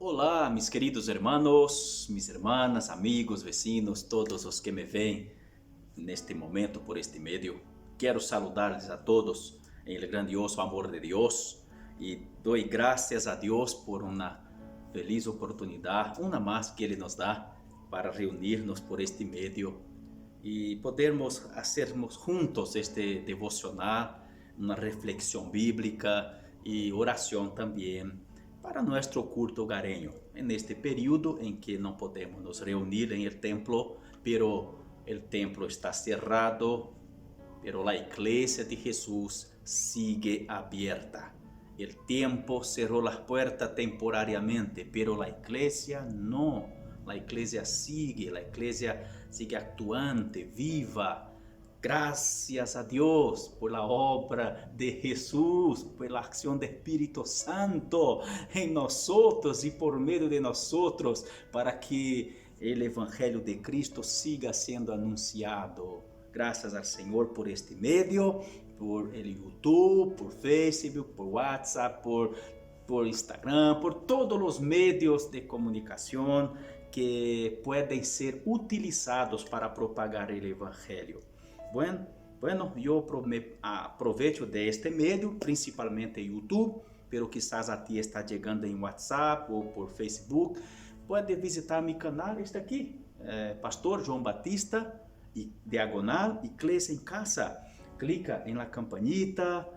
Olá, mis queridos hermanos, mis hermanas, amigos, vecinos, todos os que me veem neste momento por este meio. Quero saudar-lhes a todos em el grandioso amor de Deus e dou graças a Deus por uma feliz oportunidade, uma mais que Ele nos dá para reunir-nos por este meio e podermos fazermos juntos este devocional, uma reflexão bíblica e oração também para nuestro culto hogareño, en este período en que no podemos nos reunir en el templo, pero el templo está cerrado, pero la iglesia de Jesús sigue abierta. El tiempo cerró las puertas temporariamente, pero la iglesia no. La iglesia sigue actuante, viva. Gracias a Dios por la obra de Jesús, por la acción del Espíritu Santo en nosotros y por medio de nosotros, para que el Evangelio de Cristo siga siendo anunciado. Gracias al Señor por este medio, por el YouTube, por Facebook, por WhatsApp, por Instagram, por todos los medios de comunicación que pueden ser utilizados para propagar el Evangelio. Bueno, eu aproveito de este meio, principalmente YouTube, pero quizás a ti está chegando em WhatsApp ou por Facebook. Pode visitar meu canal, este aqui, Pastor João Batista, e diagonal, Iglesia em Casa. Clica em la campanita,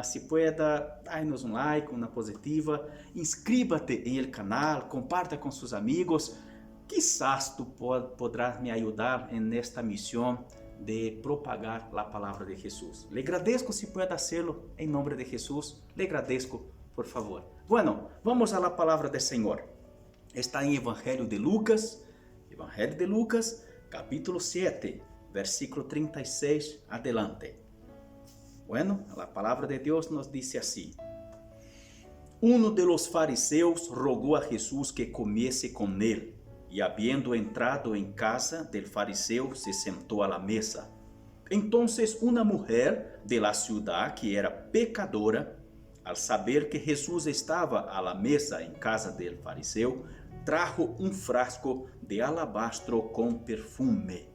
se pueda, dá-nos um like, uma positiva, inscríbete em el canal, comparta com seus amigos. Quizás tu podrás me ajudar nesta missão de propagar a palavra de Jesus. Le agradezco si puede hacerlo en nombre de Jesús. Le agradezco, por favor. Bueno, vamos a la palabra del Señor. Está en Evangelio de Lucas, capítulo 7, versículo 36 adelante. Bueno, la palabra de Dios nos dice así. Uno de los fariseos rogó a Jesús que comiese con él. Y habiendo entrado en casa del fariseo, se sentó a la mesa. Entonces una mujer de la ciudad que era pecadora, al saber que Jesús estaba a la mesa en casa del fariseo, trajo un frasco de alabastro con perfume.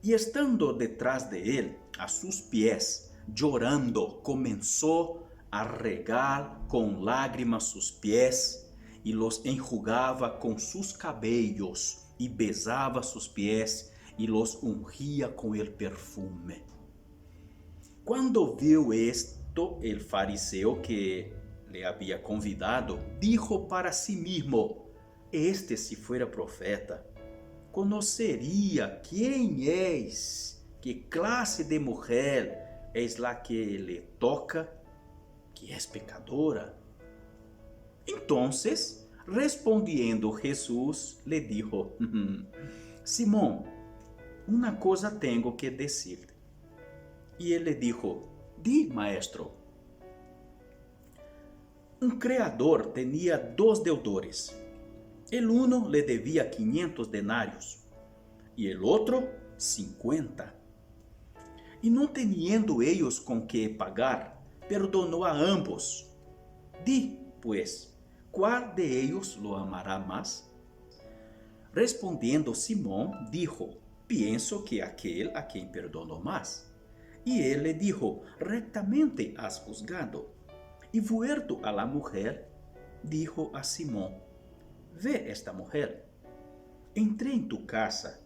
Y estando detrás de él, a sus pies, llorando, comenzó a regar con lágrimas sus pies, y los enjugaba con sus cabellos, y besaba sus pies, y los ungía con el perfume. Cuando vio esto, el fariseo que le había convidado, dijo para sí mismo, este si fuera profeta, conocería quién es, qué clase de mujer es la que le toca, que es pecadora. Entonces, respondiendo Jesús, le dijo, Simón, una cosa tengo que decirte. Y él le dijo, di, maestro. Un creador tenía dos deudores. El uno le debía 500 denarios y el otro 50. Y no teniendo ellos con qué pagar, perdonó a ambos. Di, pues, ¿cuál de ellos lo amará más? Respondiendo Simón, dijo, pienso que aquel a quien perdonó más. Y él le dijo, rectamente has juzgado. Y vuelto a la mujer, dijo a Simón, ve esta mujer. Entré en tu casa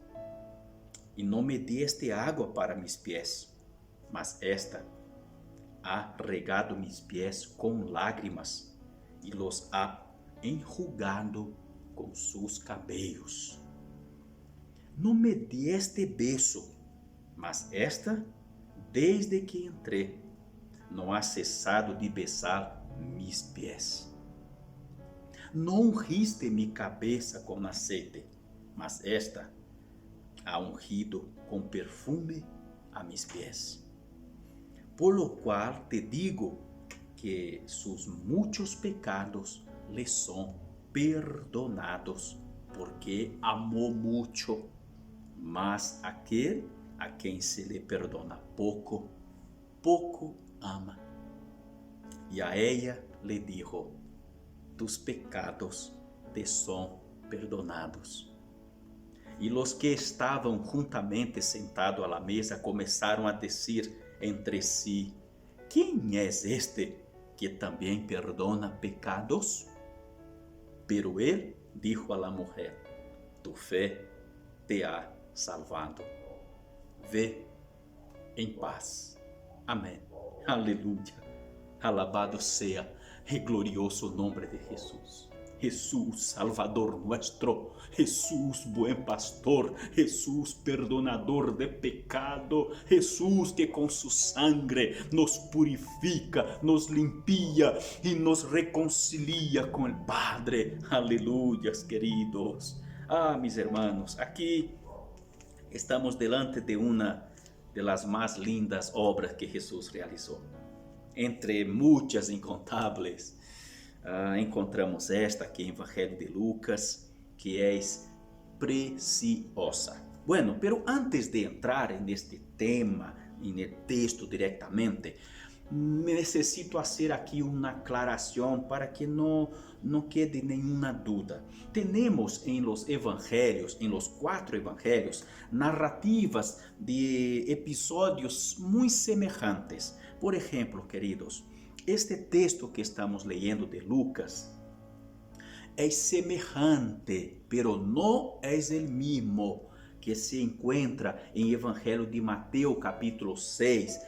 y no me diste agua para mis pies, mas esta ha regado mis pies con lágrimas y los ha enjugado con sus cabellos. No me diste beso, mas esta, desde que entré, no ha cesado de besar mis pies. No ungiste mi cabeza con aceite, mas esta ha ungido con perfume a mis pies. Por lo cual te digo que sus muchos pecados le son perdonados, porque amó mucho, mas aquel a quien se le perdona poco, poco ama. Y a ella le dijo, tus pecados te son perdonados. E os que estavam juntamente sentados à la mesa começaram a dizer entre si: ¿Quién es este que también perdona pecados? Pero él dijo a la mujer: Tu fe te ha salvado. Ve em paz. Amém. Aleluia. Alabado sea el glorioso nombre de Jesús. Jesús, Salvador nuestro, Jesús, buen pastor, Jesús, perdonador de pecado, Jesús que con su sangre nos purifica, nos limpia y nos reconcilia con el Padre. Aleluyas, queridos. Mis hermanos, aquí estamos delante de una de las más lindas obras que Jesús realizó. Entre muitas incontáveis, encontramos esta aqui em Evangelho de Lucas, que é preciosa. Bueno, pero antes de entrar neste tema, no texto diretamente, necessito fazer aqui uma aclaração para que não quede nenhuma dúvida. Temos em los evangelhos, em los 4 evangelhos, narrativas de episódios muito semelhantes. Por exemplo, queridos, este texto que estamos leyendo de Lucas é semejante, pero não é o mesmo que se encontra em Evangelho de Mateus, capítulo 6,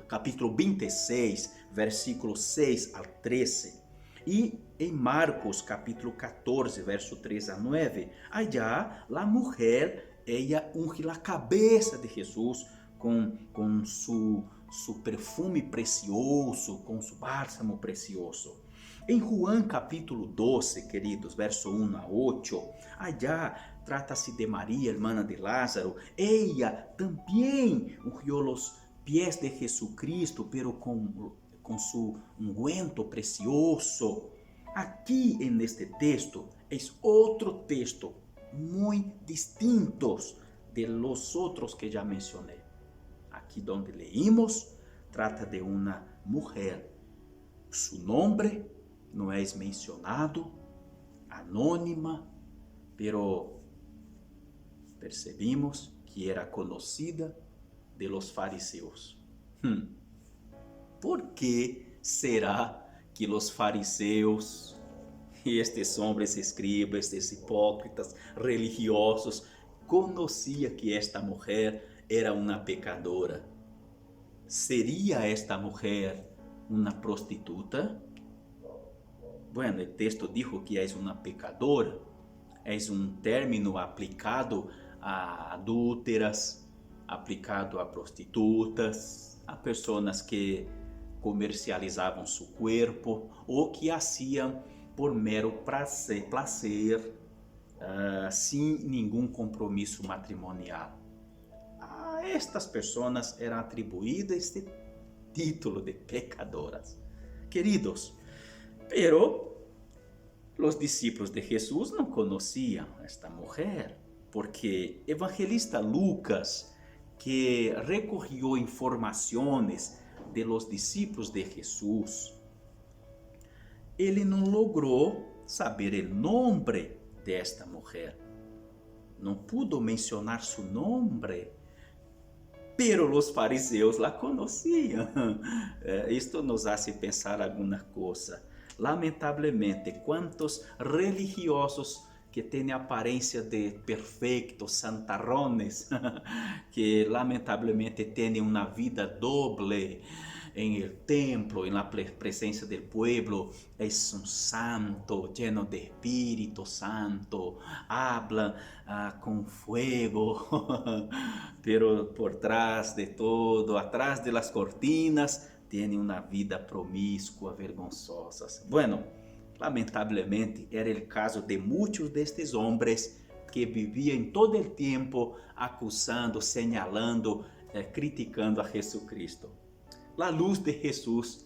capítulo 26, versículo 6 al 13. E em Marcos, capítulo 14, verso 3 a 9, allá a mulher, ella unge a cabeça de Jesus com su perfume precioso, com su bálsamo precioso. Em Juan capítulo 12, queridos, verso 1 a 8, allá trata-se de Maria, hermana de Lázaro. Ella também ungiu os pés de Jesucristo, pero com su ungüento precioso. Aqui neste texto é outro texto muito distintos de los outros que já mencionei. Aqui donde leímos, trata de uma mulher. Su nombre não é mencionado, anônima, pero percebimos que era conhecida de los fariseus. ¿Por que será que los fariseus e estes homens escribas, estes hipócritas religiosos, conheciam que esta mulher era uma pecadora? ¿Sería esta mujer una prostituta? Bueno, el texto dijo que es una pecadora. Es un término aplicado a adúlteras, aplicado a prostitutas, a personas que comercializavam su cuerpo ou que hacían por mero placer sin ningún compromisso matrimonial. A estas personas era atribuído este título de pecadoras. Queridos, pero los discípulos de Jesús não conheciam esta mulher, porque evangelista Lucas, que recorrió informações de los discípulos de Jesús, ele não logrou saber o nome desta mulher. Não pudo mencionar su nome, pero los fariseus la conheciam. Isto nos hace pensar alguma coisa. Lamentavelmente, quantos religiosos que têm aparência de perfeitos, santarrones, que lamentavelmente têm uma vida doble en el templo, en la presencia del pueblo, es un santo, lleno de Espíritu Santo, habla con fuego, pero por trás de todo, atrás de las cortinas, tiene una vida promiscua, vergonzosa. Bueno, lamentavelmente era el caso de muchos de estos hombres que vivían todo el tiempo acusando, señalando, criticando a Jesucristo. La luz de Jesús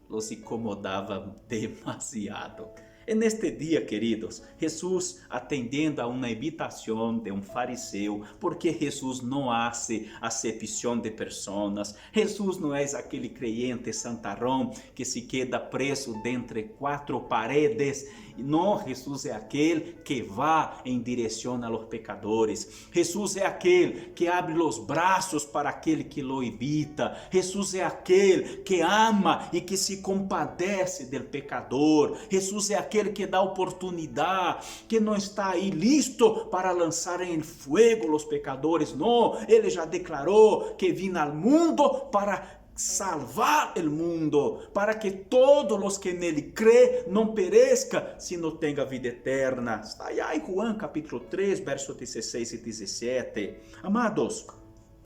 los incomodava demasiado. En este día, queridos, Jesús atendiendo a una invitación de un fariseo, porque Jesús no hace acepción de personas. Jesús no es aquel creyente santarrón que se queda preso de entre cuatro paredes. No, Jesús es aquel que va en dirección a los pecadores. Jesús es aquel que abre los brazos para aquel que lo invita. Jesús es aquel que ama y que se compadece del pecador. Jesús es aquel que da oportunidad, que no está ahí listo para lanzar en el fuego los pecadores. No, Él ya declaró que vino al mundo para salvar el mundo, para que todos los que nele crê não perezca, sino tenga vida eterna. Está aí em Juan capítulo 3, versos 16 e 17. Amados,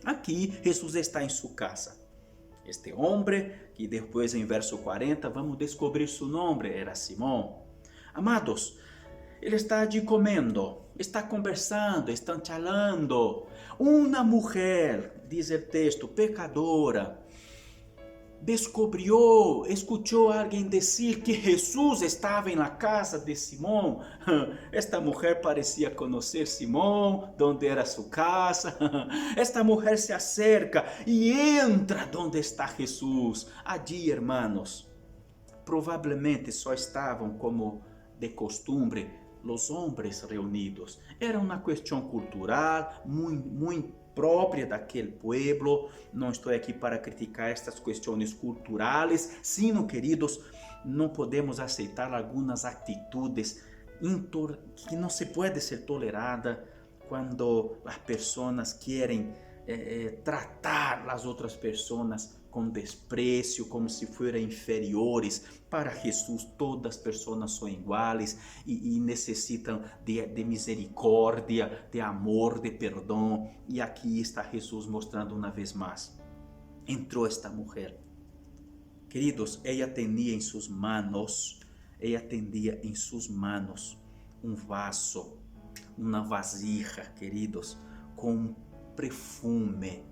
aqui Jesus está em sua casa. Este homem, que depois em verso 40 vamos descobrir seu nome, era Simão. Amados, ele está allí comendo, está conversando, estão charlando. Uma mulher, diz o texto, pecadora, escuchou alguém dizer que Jesus estava em la casa de Simão. Esta mulher parecia conhecer Simão, onde era sua casa. Esta mulher se acerca e entra onde está Jesus. Allí, hermanos, provavelmente só estavam como de costume os homens reunidos. Era uma questão cultural muito própria daquele pueblo. Não estou aqui para criticar estas questões culturais, sino, queridos, não podemos aceitar algumas atitudes que não se pode ser tolerada quando as pessoas querem tratar as outras pessoas com desprezo, como se fossem inferiores. Para Jesus, todas as pessoas são iguais e necessitam de misericórdia, de amor, de perdão. E aqui está Jesus mostrando uma vez mais. Entrou esta mulher. Queridos, ela tinha em suas manos um vaso, uma vasija, queridos, com perfume.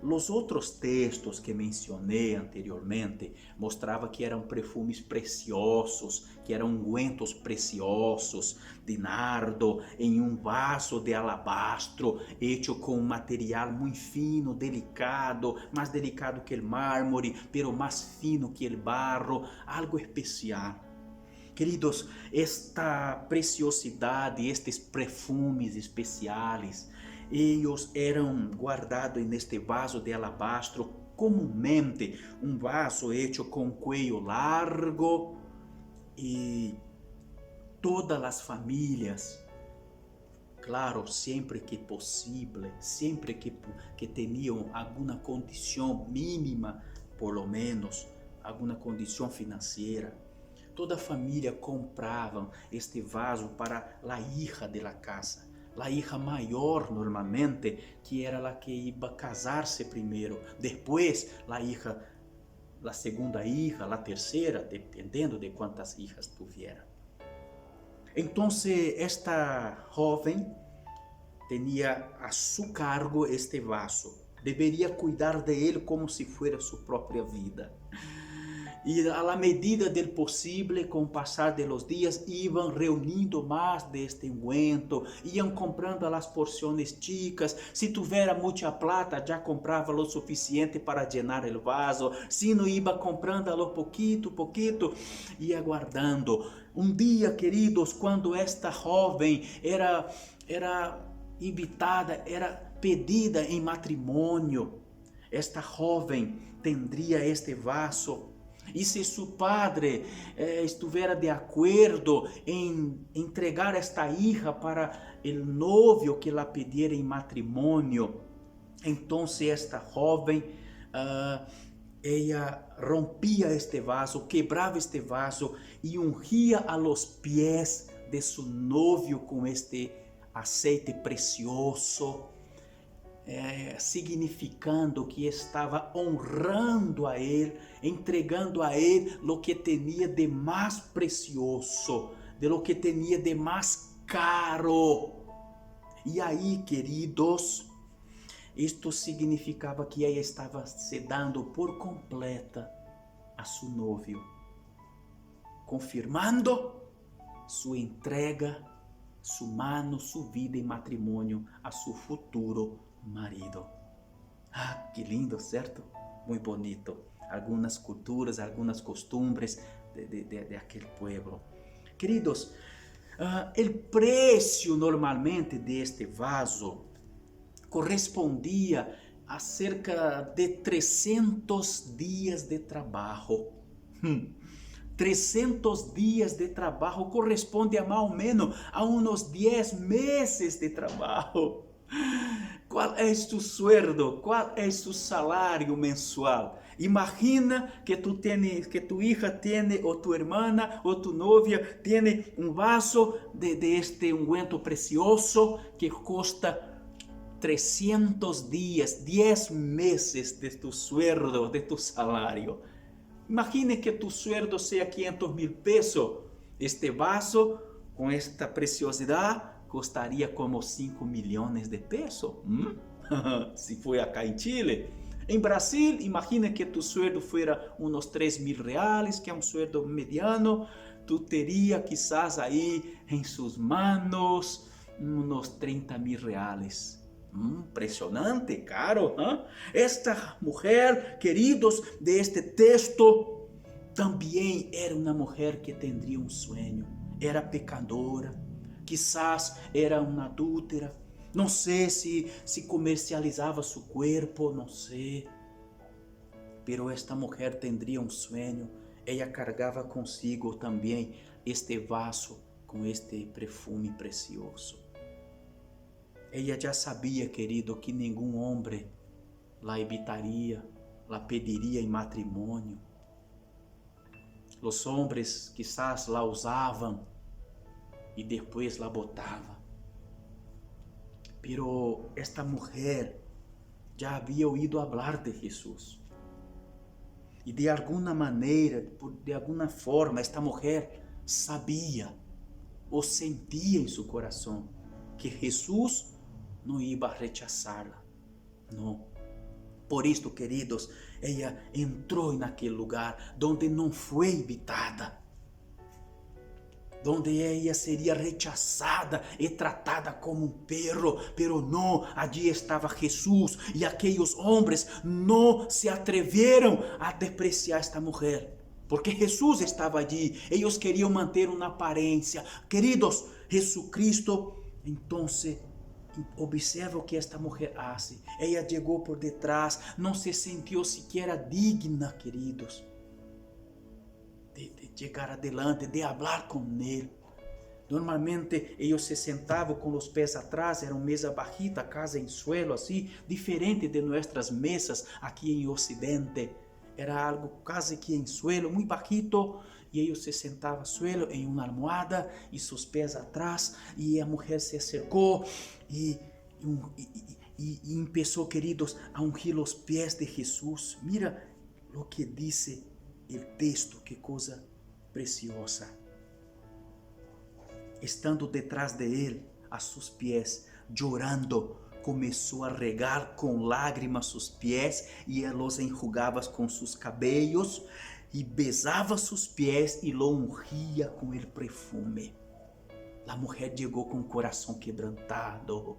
Os outros textos que mencionei anteriormente mostravam que eram perfumes preciosos, que eram ungüentos preciosos de nardo em um vaso de alabastro, hecho com um material muito fino, delicado, mais delicado que o mármore, pero mais fino que o barro, algo especial. Queridos, esta preciosidade, estes perfumes especiais, eles eram guardados neste vaso de alabastro, comumente um vaso hecho com cuello largo, e todas as famílias, claro, sempre que possível, sempre que tinham alguma condição mínima, por lo menos, alguma condição financeira, toda a família comprava este vaso para a hija de la casa. A hija maior normalmente, que era a que ia casar-se primeiro, depois a segunda hija, a terceira, dependendo de quantas hijas tuviera. Então, esta jovem tinha a seu cargo este vaso, deveria cuidar de ele como se fosse sua própria vida. E a la medida del possível, com o passar de los dias, iam reunindo mais deste ungüento, iam comprando as porções chicas. Se tivera muita plata, já comprava lo suficiente para llenar el vaso. Se não, ia comprando lo poquito, ia guardando. Um dia, queridos, quando esta jovem era invitada, era pedida em matrimônio, esta jovem tendria este vaso. E se seu padre estivera de acordo em entregar esta hija para o novio que la pediera em matrimônio, então esta jovem, ela rompia este vaso, quebrava este vaso e ungia a los pies de seu novio com este aceite precioso, significando que estava honrando a ele, entregando a ele lo que tinha de mais precioso, de lo que tinha de mais caro. E aí, queridos, isto significava que ela estava se dando por completa a seu novio, confirmando su entrega, su mano, su vida em matrimônio a su futuro marido. Ah, que lindo, certo? Muito bonito. Algumas culturas, algumas costumbres de aquele pueblo. Queridos, o preço normalmente deste vaso correspondia a cerca de 300 dias de trabalho. 300 dias de trabalho corresponde a mais ou menos a uns 10 meses de trabalho. Qual é tu sueldo? Qual é tu salário mensual? Imagina que tu hija tiene, ou tu hermana, ou tu novia tiene vaso de este ungüento precioso que custa 300 dias, 10 meses de tu sueldo, de tu salário. Imagine que tu sueldo seja 500,000 pesos. Este vaso, com esta preciosidade, custaria como 5 milhões de pesos. Se foi acá em Chile. Em Brasil, imagina que tu sueldo fuera uns 3.000 reais, que é um sueldo mediano. Tu teria quizás aí em suas manos uns 30.000 reais. Impressionante, caro. Esta mulher, queridos, de este texto, também era uma mulher que tendria um sonho. Era pecadora, quizás era uma adúltera. Não sei se comercializava seu corpo, não sei. Pero esta mulher tendria um sonho. Ela carregava consigo também este vaso com este perfume precioso. Ela já sabia, querido, que nenhum homem la evitaria, la pediria em matrimônio. Os homens quizás la usavam e depois la botavam. Pero esta mulher já havia ouído falar de Jesus. E de alguma maneira, de alguma forma, esta mulher sabia ou sentia em seu coração que Jesus não ia rechazá-la. Não. Por isto, queridos, ela entrou naquele lugar onde não foi invitada, onde ela seria rechazada e tratada como um perro, pero não, allí estava Jesus, e aqueles homens não se atreveram a despreciar esta mulher, porque Jesus estava allí. Eles queriam manter uma aparência. Queridos, Jesucristo, então, observa o que esta mulher hace. Ela chegou por detrás, não se sentiu sequer digna, queridos, de chegar adelante, de falar com ele. Normalmente eles se sentavam com os pés atrás, era uma mesa bajita, casa em suelo, assim, diferente de nossas mesas aqui em Ocidente. Era algo quase que em suelo, muito bajito, e eles se sentavam suelo em uma almofada e seus pés atrás, e a mulher se acercou e começou, queridos, a ungir os pés de Jesus. Mira o que diz o texto, que coisa preciosa. Estando detrás de ele, a seus pés, chorando, começou a regar com lágrimas seus pés e los enjugava com seus cabelos e besava seus pés e lo ungía com el perfume. A mulher chegou com o coração quebrantado.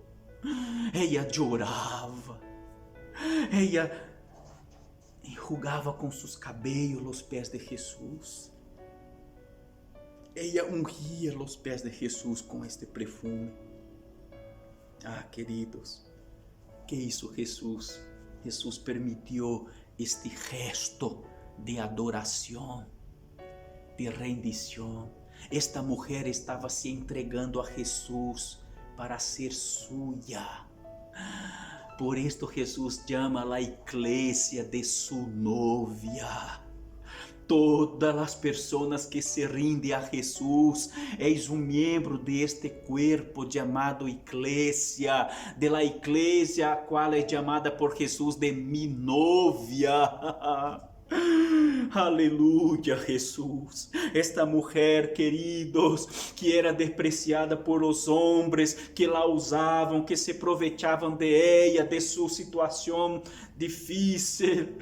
Ela chorava. Ela enjugava com seus cabelos os pés de Jesus. Ela ungía os pés de Jesus com este perfume. Ah, queridos, que isso Jesus? Jesus permitiu este gesto de adoração, de rendição. Esta mulher estava se entregando a Jesus para ser suya. Por isto Jesus chama a igreja de su novia. Todas as pessoas que se rindem a Jesus és um membro deste corpo chamado igreja, de la igreja a qual é chamada por Jesus de mi novia. Aleluia, Jesus. Esta mulher, queridos, que era despreciada por os homens, que la usavam, que se aproveitavam de ella, de sua situação difícil,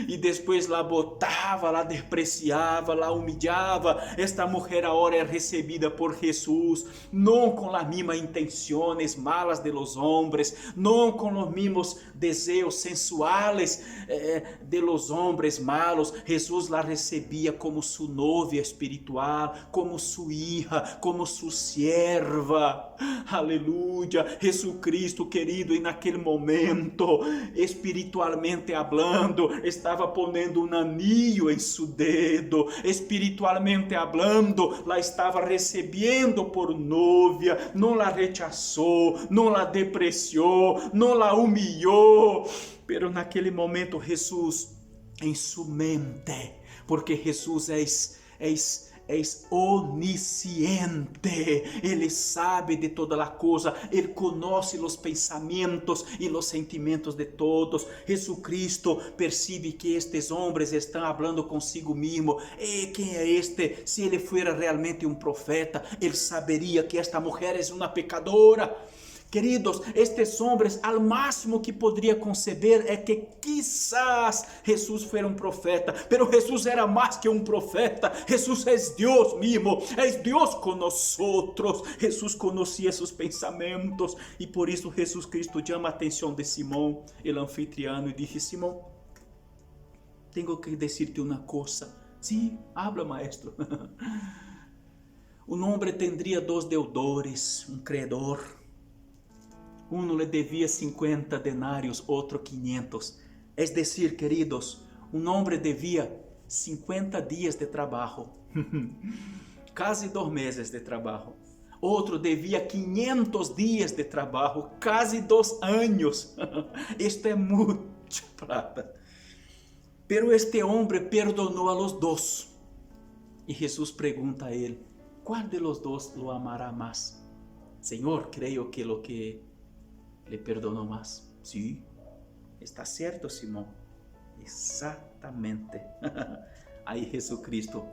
e depois la botava, la despreciava, la humilhava. Esta mulher agora é recebida por Jesus, não com as mesmas intenções malas de los hombres, não com os mesmos desejos sensuales de los hombres malos. Jesus la recebia como sua novia espiritual, como sua hija, como sua sierva. Aleluia. Jesucristo, querido, e naquele momento, espiritualmente hablando, estava ponendo um anillo em seu dedo. Espiritualmente hablando, la estava recebendo por novia. Não la rechazou, não la depreciou, não la humilhou. Pero naquele momento, Jesus, em sua mente, porque Jesus é onisciente, Ele sabe de toda a coisa, Ele conhece os pensamentos e os sentimentos de todos. Jesucristo percebe que estes homens estão falando consigo mesmo. Quem é este? Se ele fuera realmente um profeta, ele saberia que esta mulher é uma pecadora. Queridos, estes homens, al máximo que poderia conceber é que quizás Jesus fuera um profeta, pero Jesus era mais que um profeta. Jesus é Deus mesmo, é Deus conosco. Jesus conhecia seus pensamentos, e por isso Jesus Cristo chama a atenção de Simão, el anfitriano, e disse: Simão, tenho que dizer-te uma coisa. Sim, habla, maestro. Um homem tendria dois deudores, um credor. Uno le debía 50 denários, outro 500. Es decir, queridos, um homem debía 50 dias de trabalho, quase 2 meses de trabalho. Outro devia 500 dias de trabalho, quase 2 anos. Isto é muita plata. Pero este homem perdonou a los dos. E Jesus pergunta a ele: qual de los dos lo amará mais? Senhor, creio que lo que le perdonó más. Sí, está certo, Simão. Exatamente. Aí Jesucristo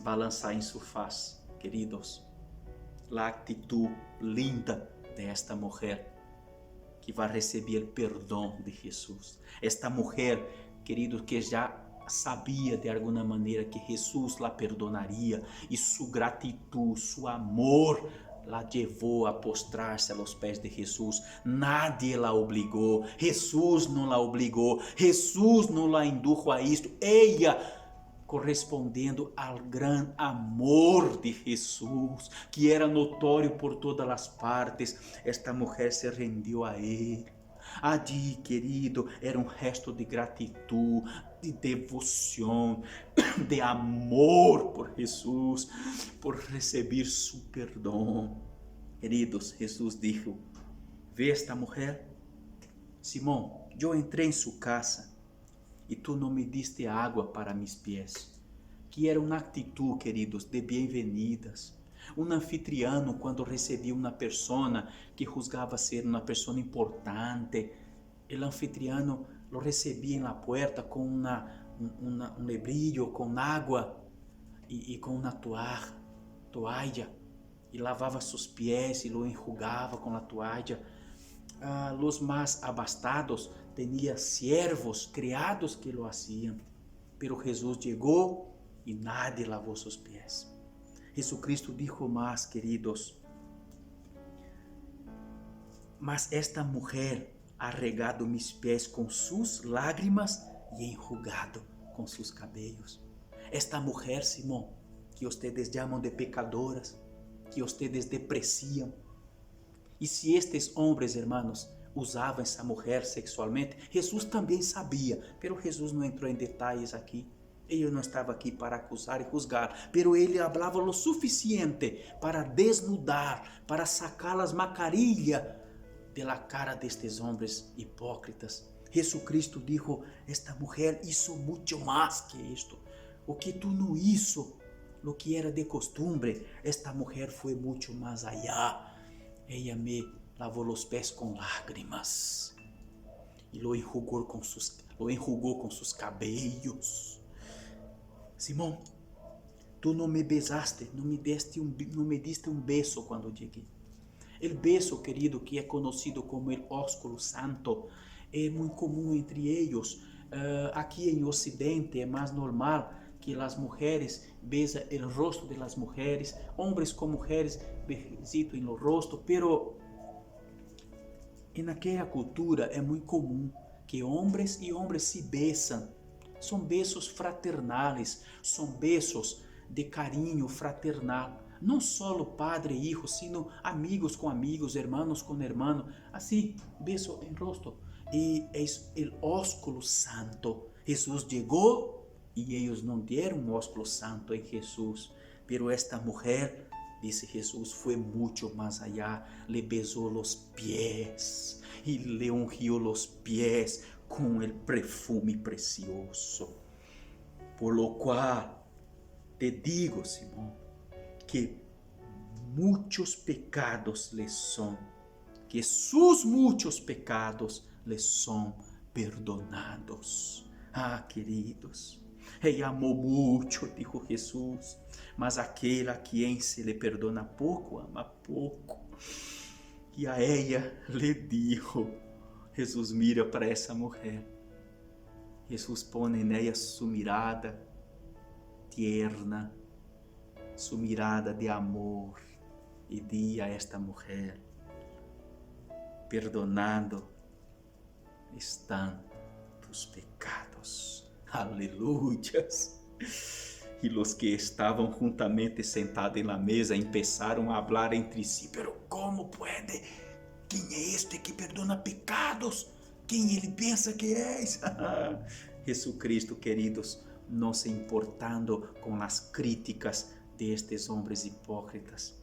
vai lançar em sua face, queridos, a atitude linda desta mulher que vai receber o perdão de Jesus. Esta mulher, queridos, que já sabia de alguma maneira que Jesus la perdonaria, e sua gratidão, seu amor la levou a postrar-se aos pés de Jesus. Nadie la obrigou, Jesus não la obrigou, Jesus não la indujo a isto. Ela, correspondendo ao grande amor de Jesus, que era notório por todas as partes, esta mulher se rendeu a Ele. Ali, querido, era um gesto de gratidão, de devoção, de amor por Jesus, por receber seu perdão. Queridos, Jesus disse: vê esta mulher? Simão, eu entrei em sua casa e tu não me diste água para mis pés. Que era uma atitude, queridos, de bem-vindas. Um anfitriano, quando recebia uma pessoa que julgava ser uma pessoa importante, o anfitriano lo recebia na porta com um lebrillo, com água e com uma toalha, e lavava seus pés e lo enjugava com a toalha. Los mais abastados tinham siervos, criados que lo hacían, pero Jesus chegou e nadie lavou seus pés. Jesucristo dijo más, queridos: mas esta mulher ha regado mis pés com sus lágrimas e enjugado com seus cabelos. Esta mulher, Simão, que ustedes chamam de pecadoras, que ustedes depreciam. E se estes homens, hermanos, usavam essa mulher sexualmente, Jesus também sabia, pero Jesus não entrou em detalhes aqui. Ele não estava aqui para acusar e juzgar, pero ele falava o suficiente para desnudar, para sacar as macarilhas da cara destes homens hipócritas. Jesucristo disse: esta mulher hizo muito mais que isto. O que tu não hizo, o que era de costumbre, esta mulher foi muito mais allá. Ella me lavou os pés com lágrimas e lo enjugou com seus cabelos. Simão, tu não me besaste, não me diste um beijo quando cheguei. O beijo, querido, que é conhecido como o ósculo santo, é muito comum entre eles. Aqui em Ocidente é mais normal que as mulheres beijam o rosto de las mulheres, homens com mulheres visitam no rosto, pero em aquela cultura é muito comum que homens e homens se beijam. São beijos fraternais, são beijos de carinho fraternal. Não só padre e hijo, sino amigos com amigos, hermanos com hermano. Assim, beijo em rosto. E é o ósculo santo. Jesus chegou e eles não deram um ósculo santo em Jesus. Pero esta mulher, disse Jesus, foi muito mais allá. Le beijou os pés e le ungiu os pés com o perfume precioso. Por lo qual te digo, Simão, que muitos pecados lhes são, que sus muitos pecados lhes são perdonados. Ah, queridos, ele amou muito, dijo Jesus, mas aquele a quem se lhe perdona pouco, ama pouco. E a ella lhe dijo, Jesus mira para essa mulher, Jesus põe nela sua mirada tierna, sua mirada de amor, e diz a esta mulher, perdonado estão tus pecados. Aleluias. E os que estavam juntamente sentados na mesa começaram a falar entre si, pero como pode? Quem é este que perdona pecados? Quem ele pensa que é? Jesucristo, queridos, não se importando com as críticas de estes homens hipócritas.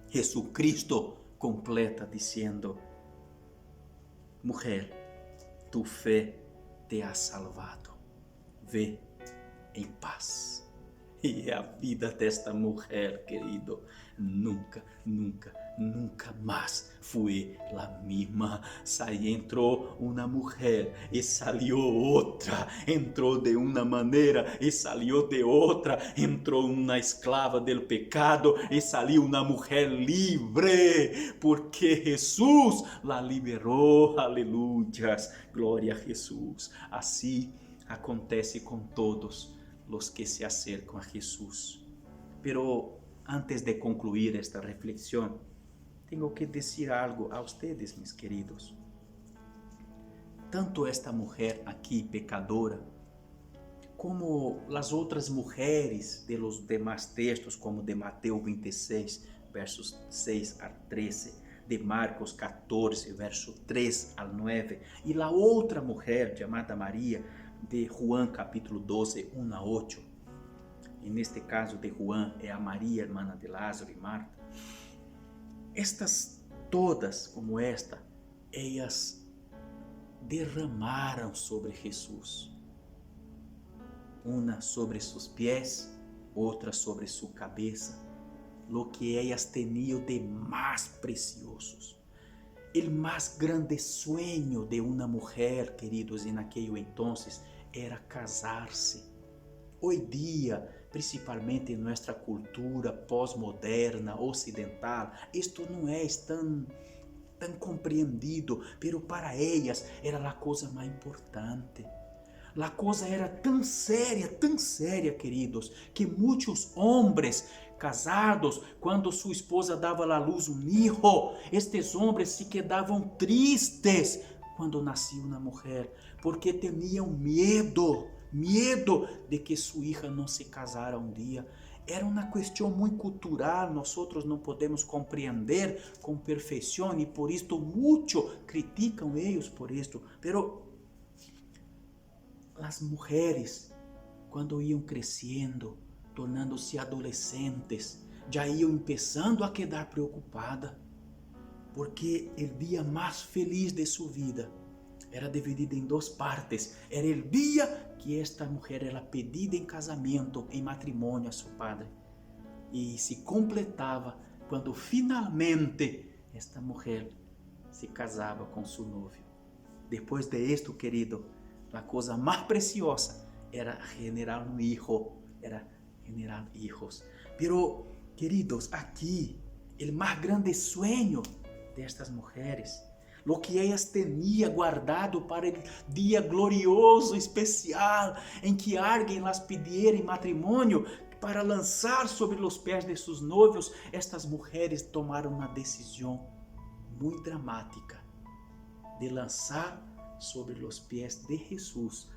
Jesucristo completa dizendo, mulher, tu fé te ha salvado. Vê em paz. E a vida desta mulher, querido, nunca mais foi a mesma. Entrou uma mulher e saiu outra. Entrou de uma maneira e saiu de outra. Entrou uma escrava do pecado e saiu uma mulher livre. Porque Jesus la liberou. Aleluias. Glória a Jesus. Assim acontece com todos os que se acercam a Jesus. Pero antes de concluir esta reflexión, tengo que decir algo a ustedes, mis queridos. Tanto esta mujer aquí, pecadora, como as outras mulheres de los demás textos, como de Mateus 26, versos 6 al 13, de Marcos 14, verso 3 al 9, e a outra mulher chamada Maria, de Juan capítulo 12, 1 a 8. E neste caso de Juan é a Maria, irmã de Lázaro e Marta. Estas todas, como esta, elas derramaram sobre Jesus. Uma sobre seus pés, outra sobre sua cabeça, lo que elas tinham de mais preciosos. O mais grande sueño de uma mulher, queridos, em aquele entonces, era casar-se. Hoje dia, principalmente em nossa cultura pós-moderna, ocidental, isto não é tão compreendido, pero para elas era a coisa mais importante. A coisa era tão séria, queridos, que muitos homens casados, quando sua esposa dava à luz um hijo, estes homens se quedavam tristes quando nascia uma mulher, porque tinham medo de que sua hija não se casara um dia. Era uma questão muito cultural, nós não podemos compreender com perfeição e por isto muito criticam eles por isto. Pero as mulheres, quando iam crescendo, tornando-se adolescentes, já iam começando a quedar preocupada, porque o dia mais feliz de sua vida era dividido em duas partes. Era o dia que esta mulher era pedida em casamento, em matrimônio a seu padre, e se completava quando finalmente esta mulher se casava com seu novio. Depois de isto, querido, a coisa mais preciosa era generar um hijo, era generar hijos. Pero, queridos, aqui, o mais grande sueño destas mulheres lo que ellas tenían guardado para el día glorioso, especial, en que alguien las pidiera en matrimonio para lanzar sobre los pies de sus novios, estas mujeres tomaron una decisión muy dramática de lanzar sobre los pies de Jesús,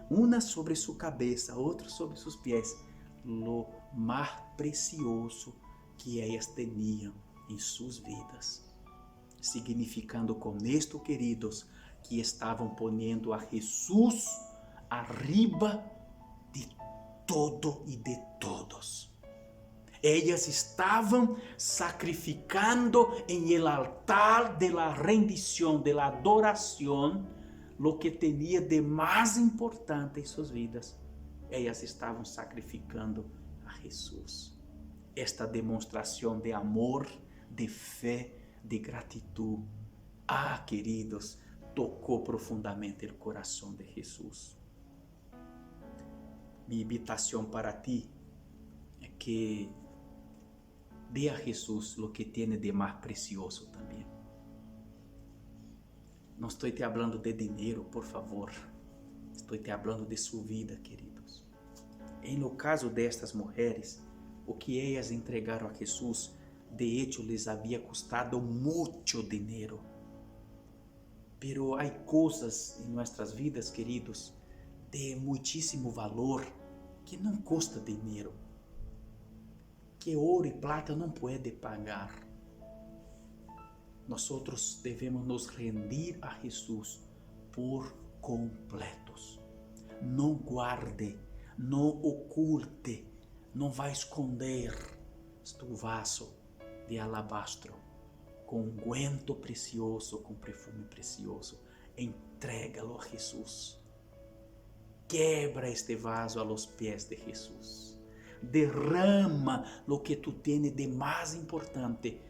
una sobre su cabeza, otra sobre sus pies, lo más precioso que ellas tenían en sus vidas. Significando con esto, queridos, que estavam poniendo a Jesus arriba de todo e de todos. Ellas estavam sacrificando en el altar de la rendición, de la adoración, lo que tenía de más importante en sus vidas. Ellas estavam sacrificando a Jesús. Esta demonstração de amor, de fé, de gratitud. Ah, queridos, tocou profundamente o coração de Jesus. Minha invitação para ti é que dê a Jesus o que tem de mais precioso também. Não estou te falando de dinheiro, por favor. Estou te falando de sua vida, queridos. Em no caso destas mulheres, o que ellas entregaram a Jesus, de hecho, les havia custado muito dinheiro. Pero há coisas em nossas vidas, queridos, de muitíssimo valor, que não custa dinheiro, que ouro e plata não pode pagar. Nós devemos nos rendir a Jesus por completos. Não guarde, não oculte, não vá esconder tu vaso de alabastro com unguento precioso, com perfume precioso. Entrega-lo a Jesus. Quebra este vaso a los pies de Jesus. Derrama lo que tu tienes de mais importante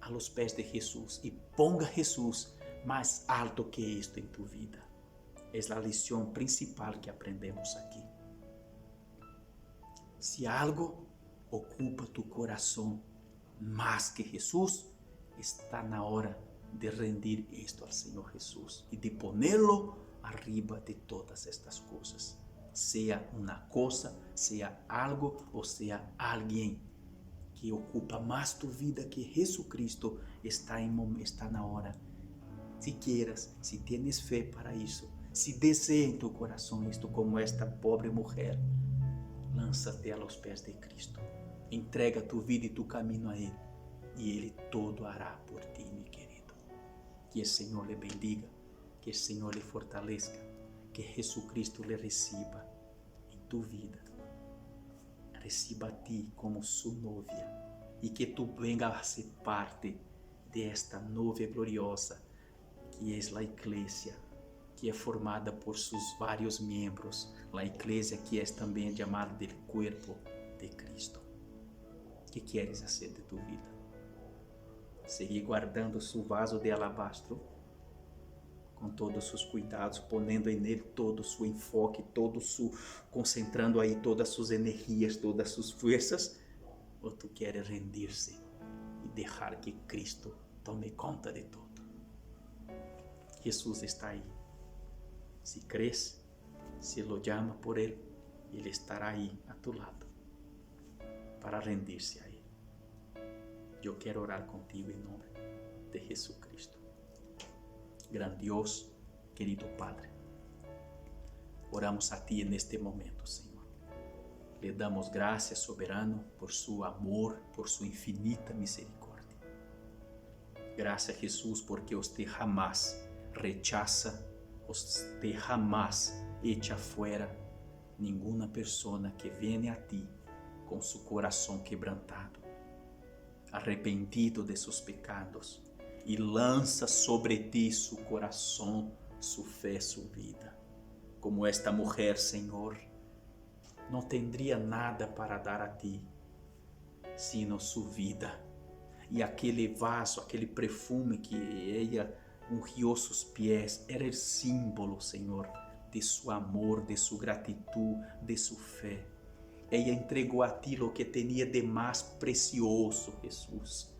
a los pies de Jesus e ponga Jesus mais alto que isto em tu vida. É a lição principal que aprendemos aqui. Se algo ocupa tu coração mais que Jesus, está na hora de rendir isto ao Senhor Jesus e de ponerlo arriba de todas estas coisas. Seja uma coisa, seja algo ou seja alguém que ocupa mais tu vida que Jesucristo, está na hora. Se quieras, se tienes fé para isso, se deseja em tu coração isto, como esta pobre mulher, lança-te a los pés de Cristo. Entrega tu vida e tu caminho a Ele, e Ele todo hará por ti, meu querido. Que o Senhor lhe bendiga, que o Senhor lhe fortaleça, que Jesucristo lhe reciba em tu vida. Reciba a ti como sua novia, e que tu venga a ser parte desta novia gloriosa, que é a igreja, que é formada por seus vários membros, a igreja que é também chamada do corpo de Cristo. Que queres fazer de tu vida? Seguir guardando seu vaso de alabastro, com todos os cuidados, ponendo nele todo o seu enfoque, concentrando aí todas suas energias, todas suas forças, ou tu queres rendir-se e deixar que Cristo tome conta de tudo? Jesus está aí. Se crees, se lo llama por Ele, Ele estará aí a tu lado para rendir-se a Ele. Eu quero orar contigo em nome de Jesucristo. Grandioso, querido Padre, oramos a Ti neste momento, Senhor. Le damos graças, soberano, por su amor, por su infinita misericórdia. Graças, Jesus, porque usted jamás rechaza, usted jamás echa fuera ninguna persona que viene a Ti com su coração quebrantado, arrependido de sus pecados, e lança sobre ti su coração, su fé, su vida. Como esta mulher, Senhor, não tendria nada para dar a ti, sino su vida. E aquele vaso, aquele perfume que ela ungiu sus pés, era o símbolo, Senhor, de su amor, de su gratitud, de su fé. Ela entregou a ti o que tinha de mais precioso, Jesus.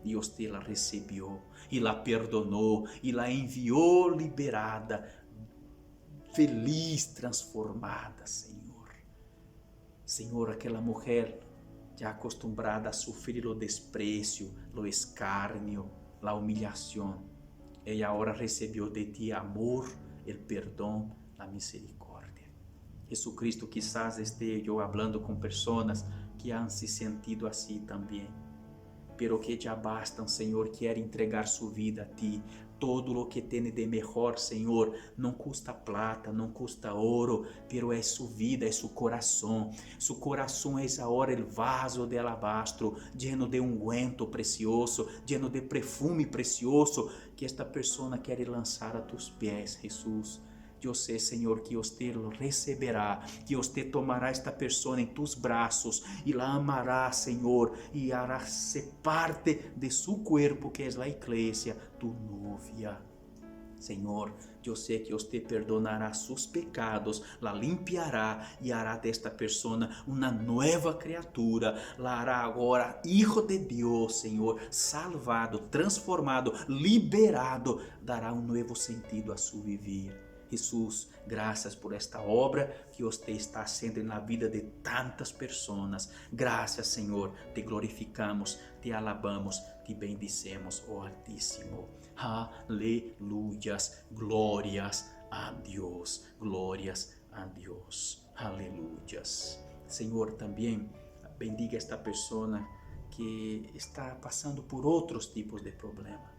Dios te la recibió y la perdonó y la envió liberada, feliz, transformada, Señor. Señor, aquela mujer ya acostumbrada a sufrir o desprecio, o escárnio, a humilhação, ella ahora recibió de ti amor, el perdón, la misericordia. Jesucristo, quizás esté yo hablando con personas que han se sentido así también, pero que ya bastan, Senhor, quer entregar su vida a ti. Todo lo que tem de melhor, Senhor, não custa plata, não custa ouro, pero é su vida, é su coração. Su coração é agora o vaso de alabastro, lleno de ungüento precioso, lleno de perfume precioso, que esta pessoa quer lançar a tus pés, Jesus. Eu sei, Senhor, que você lo receberá, que você tomará esta pessoa em tus braços e la amará, Senhor, e hará ser parte de su cuerpo, que é a igreja, tu novia. Senhor, eu sei que você perdonará seus pecados, la limpiará e hará desta pessoa uma nova criatura, la hará agora hijo de Deus, Senhor, salvado, transformado, liberado, dará um novo sentido a su viver. Jesus, graças por esta obra que você está fazendo na vida de tantas pessoas. Graças, Senhor, te glorificamos, te alabamos, te bendicemos, oh Altíssimo. Aleluias, glórias a Deus, glórias a Deus, aleluias. Senhor, também bendiga esta pessoa que está passando por outros tipos de problema,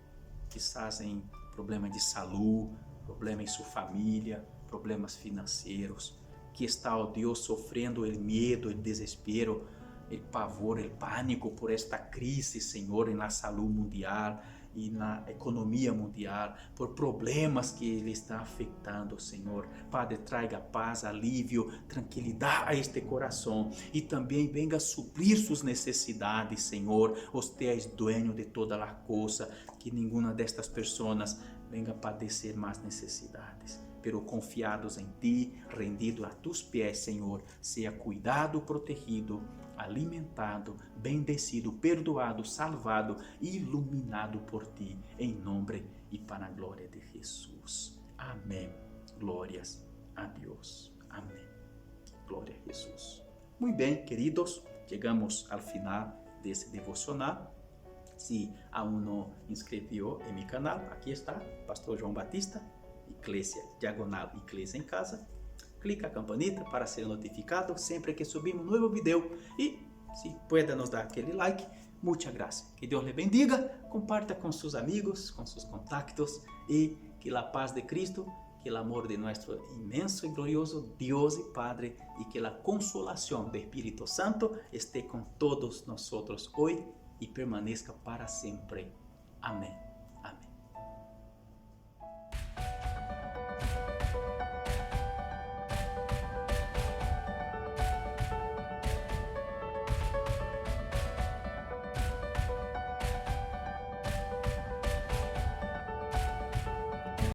quizás em problema de saúde, problema em sua família, problemas financeiros, que está, ó Deus, sofrendo o medo, o desespero, o pavor, o pânico por esta crise, Senhor, na saúde mundial e na economia mundial, por problemas que ele está afetando, Senhor. Padre, traga paz, alívio, tranquilidade a este coração e também venga suprir suas necessidades, Senhor. Você é dueño de toda a coisa, que nenhuma destas pessoas venga padecer mais necessidades, pero confiados em ti, rendido a tus pés, Senhor, seja cuidado, protegido, alimentado, bendecido, perdoado, salvado, iluminado por ti, em nome e para a glória de Jesus. Amém. Glórias a Deus. Amém. Glória a Jesus. Muito bem, queridos, chegamos ao final desse devocional. Se aún não inscreveu em meu canal, aqui está, Pastor João Batista, Igreja Diagonal Igreja em Casa. Clica a campanita para ser notificado sempre que subimos um novo vídeo. E se pueda nos dar aquele like, muita graça. Que Deus lhe bendiga, comparta com seus amigos, com seus contactos e que a paz de Cristo, que o amor de nosso imenso e glorioso Deus e Padre e que a consolação do Espírito Santo esteja com todos nós hoje e permaneça para sempre. Amém.